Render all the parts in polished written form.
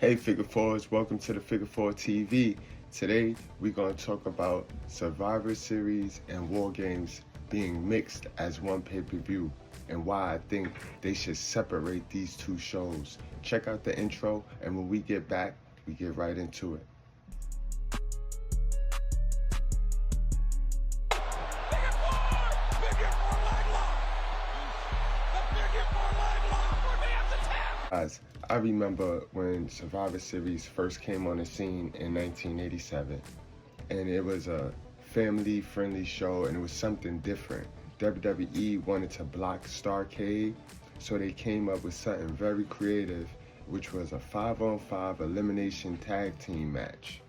Hey Figure Fours, welcome to the Figure Four TV. Today we're going to talk about Survivor Series and War Games being mixed as one pay-per-view and why I think they should separate these two shows. Check out the intro, and when we get back, we get right into it. Guys, I remember when Survivor Series first came on the scene in 1987, and it was a family-friendly show, and it was something different. WWE wanted to block Starrcade, so they came up with something very creative, which was a 5-on-5 elimination tag team match.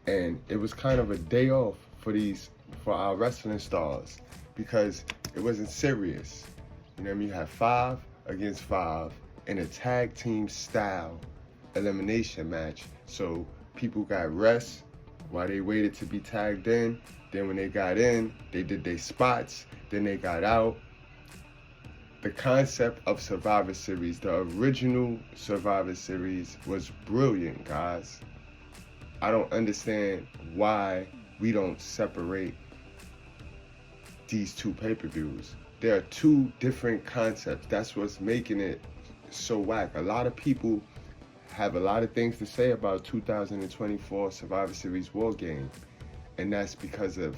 And it was kind of a day off for our wrestling stars, because it wasn't serious. You know what I mean? You had 5 against 5 in a tag team style elimination match. So people got rest while they waited to be tagged in. Then when they got in, they did their spots. Then they got out. The concept of Survivor Series, the original Survivor Series, was brilliant, guys. I don't understand why we don't separate these two pay-per-views. There are two different concepts. That's what's making it so whack. A lot of people have a lot of things to say about 2024 Survivor Series War Game, and that's because of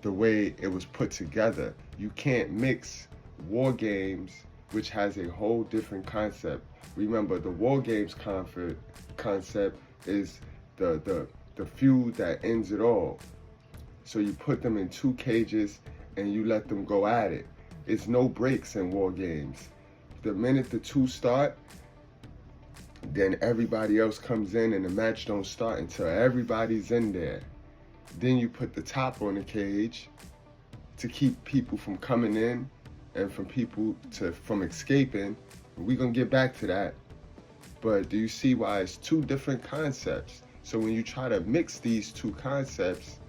the way it was put together. You can't mix War Games, which has a whole different concept. Remember, the War Games concept is the feud that ends it all. So you put them in 2 cages and you let them go at it. It's no breaks in War Games. The minute the 2 start, then everybody else comes in and the match don't start until everybody's in there. Then you put the top on the cage to keep people from coming in and from escaping. We're gonna get back to that. But do you see why it's 2 different concepts? So when you try to mix these 2 concepts,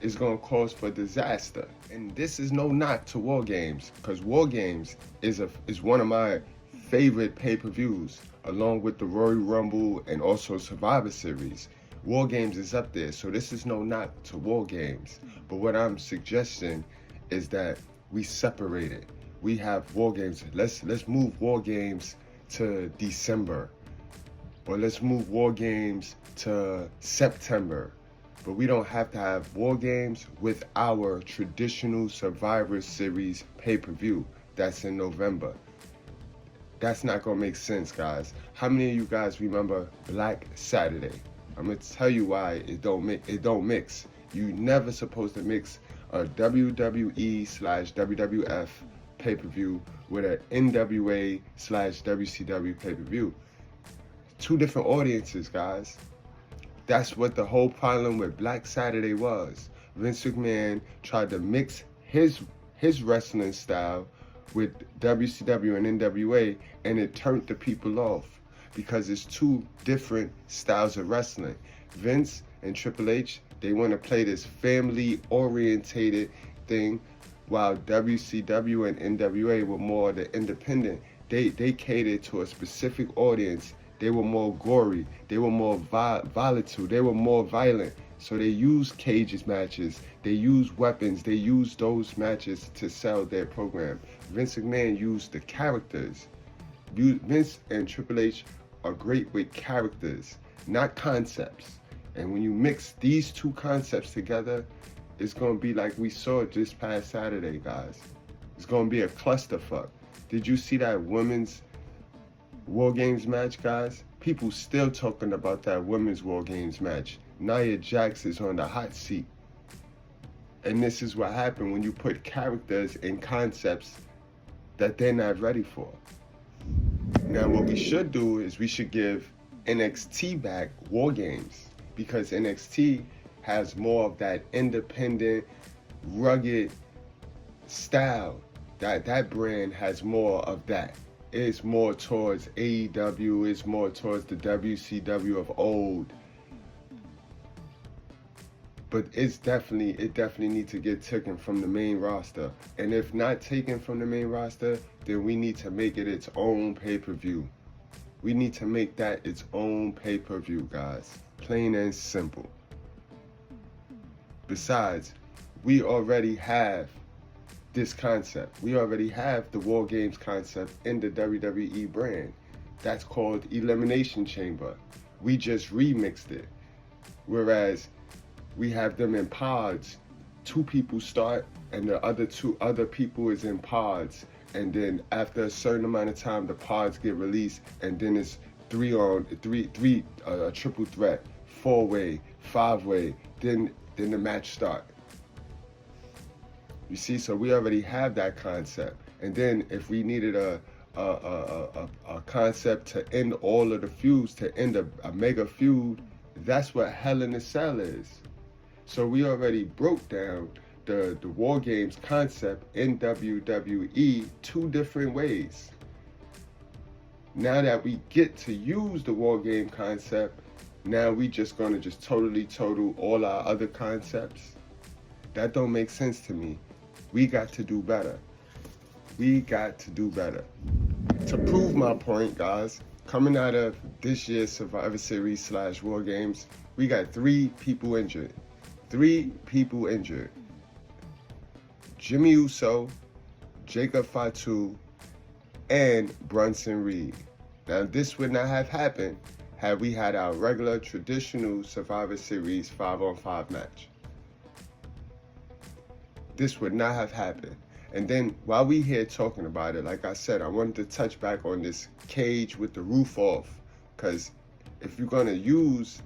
it's gonna cause for disaster. And this is no knock to War Games, because War Games is one of my favorite pay-per-views, along with the Royal Rumble and also Survivor Series. War Games is up there, so this is no knock to War Games. But what I'm suggesting is that we separate it. We have War Games. Let's move War Games to December, or let's move War Games to September. But we don't have to have War Games with our traditional Survivor Series pay-per-view that's in November. That's not gonna make sense, guys. How many of you guys remember Black Saturday? I'm gonna tell you why it don't mix. You never supposed to mix a WWE/WWF pay-per-view with an NWA/WCW pay-per-view. 2 different audiences, guys. That's what the whole problem with Black Saturday was. Vince McMahon tried to mix his wrestling style with WCW and NWA, and it turned the people off because it's 2 different styles of wrestling. Vince and Triple H, they want to play this family-orientated thing, while WCW and NWA were more the independent. They catered to a specific audience. They were more gory. They were more volatile. They were more violent. So they used cages matches. They used weapons. They used those matches to sell their program. Vince McMahon used the characters. Vince and Triple H are great with characters, not concepts. And when you mix these 2 concepts together, it's going to be like we saw this past Saturday, guys. It's going to be a clusterfuck. Did you see that women's War Games match, guys? People still talking about that women's War Games match. Nia Jax is on the hot seat. And this is what happened when you put characters and concepts that they're not ready for. Now, what we should do is we should give NXT back War Games, because NXT has more of that independent, rugged style. That brand has more of that. It's more towards AEW, it's more towards the WCW of old. But it definitely needs to get taken from the main roster. And if not taken from the main roster, then we need to make it its own pay-per-view. We need to make that its own pay-per-view, guys. Plain and simple. Besides, we already have this concept. We already have the War Games concept in the WWE brand. That's called Elimination Chamber. We just remixed it. Whereas we have them in pods. 2 people start and the other people is in pods. And then after a certain amount of time, the pods get released, and then it's a triple threat, 4-way, 5-way, then the match start. You see, so we already have that concept. And then if we needed a concept to end all of the feuds, to end a mega feud, that's what Hell in a Cell is. So we already broke down the War Games concept in WWE 2 different ways. Now that we get to use the War Game concept, now we just gonna totally total all our other concepts. That don't make sense to me. We got to do better. We got to do better. To prove my point, guys, coming out of this year's Survivor Series / War Games, we got 3 people injured. 3 people injured. Jimmy Uso, Jacob Fatu, and Bronson Reed. Now, this would not have happened had we had our regular traditional Survivor Series 5-on-5 match. This would not have happened. And then while we here talking about it, like I said, I wanted to touch back on this cage with the roof off. Because if you're going to use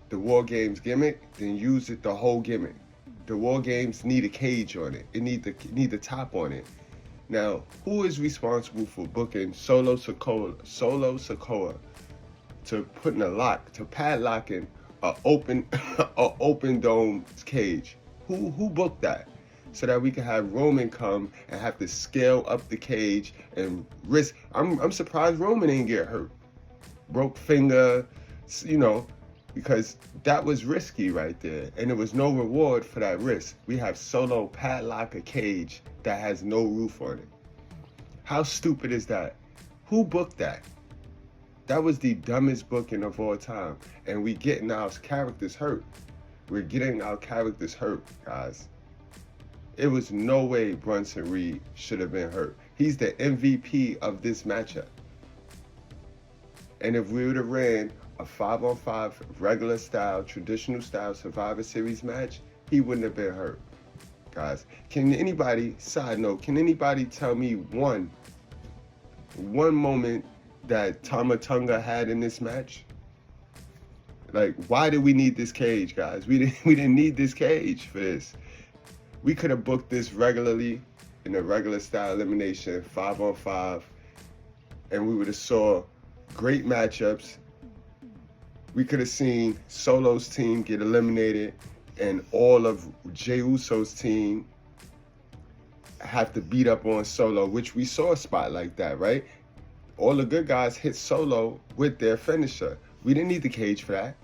the War Games gimmick, then use it the whole gimmick. The War Games need a cage on it. It need the top on it. Now, who is responsible for booking Solo Sikoa to putting a lock, to padlocking a open dome cage? Who booked that? So that we can have Roman come and have to scale up the cage and risk. I'm surprised Roman didn't get hurt. Broke finger, because that was risky right there. And there was no reward for that risk. We have Solo padlock a cage that has no roof on it. How stupid is that? Who booked that? That was the dumbest booking of all time. And we getting our characters hurt. We're getting our characters hurt, guys. It was no way Bronson Reed should have been hurt. He's the MVP of this matchup. And if we would have ran a 5-on-5 regular style, traditional style Survivor Series match, he wouldn't have been hurt. Guys, side note, can anybody tell me one moment that Tama Tonga had in this match? Like, why did we need this cage, guys? We didn't need this cage for this. We could have booked this regularly in a regular style elimination, 5-on-5, and we would have saw great matchups. We could have seen Solo's team get eliminated and all of Jey Uso's team have to beat up on Solo, which we saw a spot like that, right? All the good guys hit Solo with their finisher. We didn't need the cage for that.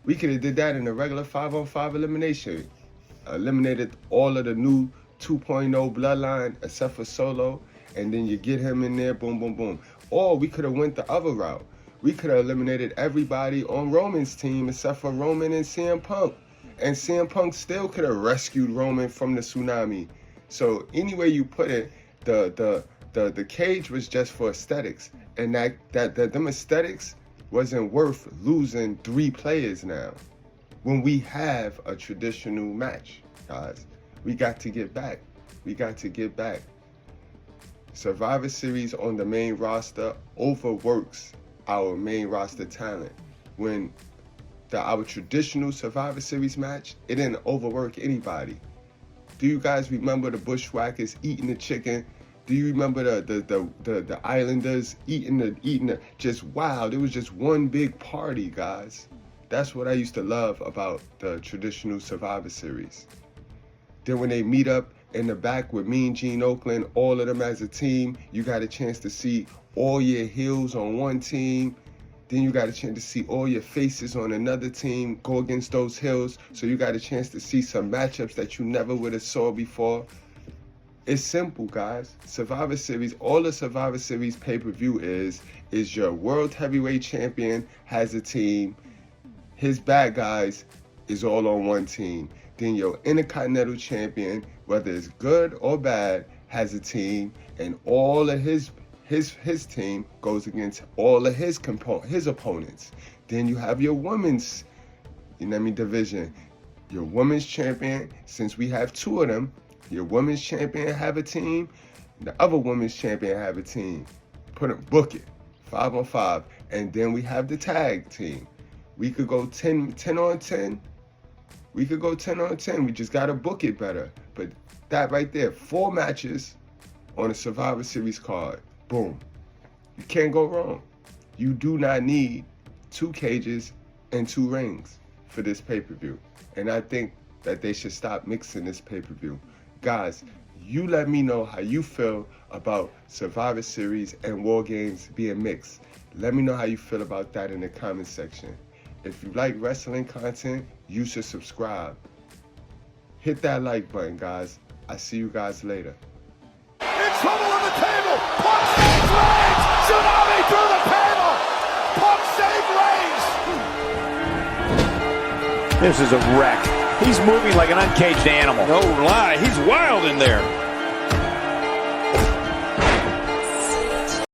We could have did that in a regular 5-on-5 elimination. Eliminated all of the new 2.0 bloodline except for Solo, and then you get him in there, boom, boom, boom. Or we could have went the other route. We could have eliminated everybody on Roman's team except for Roman and CM Punk. And CM Punk still could have rescued Roman from the tsunami. So anyway you put it, the cage was just for aesthetics. And them aesthetics wasn't worth losing 3 players now. When we have a traditional match, guys, we got to get back. We got to get back. Survivor Series on the main roster overworks our main roster talent. When our traditional Survivor Series match, it didn't overwork anybody. Do you guys remember the Bushwhackers eating the chicken? Do you remember the Islanders eating the just wow? It was just one big party, guys. That's what I used to love about the traditional Survivor Series. Then when they meet up in the back with Mean Gene Oakland, all of them as a team, you got a chance to see all your heels on one team. Then you got a chance to see all your faces on another team go against those heels. So you got a chance to see some matchups that you never would have saw before. It's simple, guys. Survivor Series, all the Survivor Series pay-per-view is your World Heavyweight Champion has a team. His bad guys is all on one team. Then your Intercontinental Champion, whether it's good or bad, has a team, and all of his team goes against all of his opponents. Then you have your women's, division. Your women's champion, since we have two of them, your women's champion have a team, the other women's champion have a team. Book it, 5-on-5, and then we have the tag team. We could go 10 on 10. We could go 10 on 10. We just gotta book it better. But that right there, 4 matches on a Survivor Series card. Boom. You can't go wrong. You do not need 2 cages and 2 rings for this pay-per-view. And I think that they should stop mixing this pay-per-view. Guys, you let me know how you feel about Survivor Series and War Games being mixed. Let me know how you feel about that in the comment section. If you like wrestling content, you should subscribe. Hit that like button, guys. I see you guys later. In trouble on the table. Punk saves Reigns. Tsunami through the table. Punk save Reigns. This is a wreck. He's moving like an uncaged animal. No lie, he's wild in there.